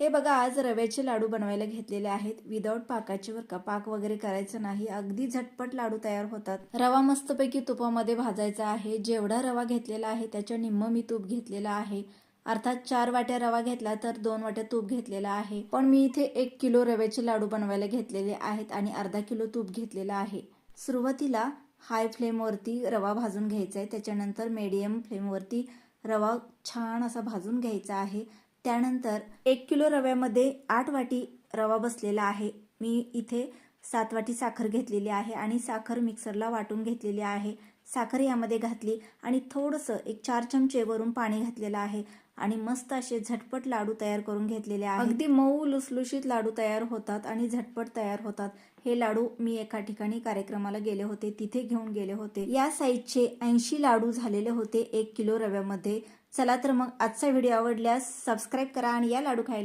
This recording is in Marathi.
हे बघा, आज रव्याचे लाडू बनवायला घेतलेले आहेत विदाऊट पाकाचे बरं का. पाक वगैरे करायचं नाही, अगदी झटपट लाडू तयार होतात. रवा मस्तपैकी तुपामध्ये भाजायचा आहे. जेवढा रवा घेतलेला आहे त्याच्या निम्म मी तूप घेतलेला आहे. अर्थात 4 वाट्या रवा घेतला तर 2 वाट्या तूप घेतलेला आहे. पण मी इथे 1 किलो रव्याचे लाडू बनवायला घेतलेले आहेत आणि अर्धा किलो तूप घेतलेला आहे. सुरुवातीला हाय फ्लेमवरती रवा भाजून घ्यायचा आहे. त्याच्यानंतर मीडियम फ्लेमवरती रवा छान असा भाजून घ्यायचा आहे. त्यानंतर 1 किलो रव्यामध्ये 8 वाटी रवा बसलेला आहे. मी इथे 7 वाटी साखर घेतलेली आहे आणि साखर मिक्सरला वाटून घेतलेली आहे. साखर यामध्ये घातली आणि थोडंसं एक 4 चमचे वरून पाणी घातलेलं आहे आणि मस्त असे झटपट लाडू तयार करून घेतलेले आहेत. अगदी मऊ लुसलुशीत लाडू तयार होतात आणि झटपट तयार होतात. हे लाडू मी एका ठिकाणी कार्यक्रमाला गेले होते, तिथे घेऊन गेले होते. या साईजचे 80 लाडू झालेले होते 1 किलो रव्यामध्ये. चला तर मग आजचा व्हिडिओ आवडल्यास सबस्क्राईब करा आणि या लाडू खायला.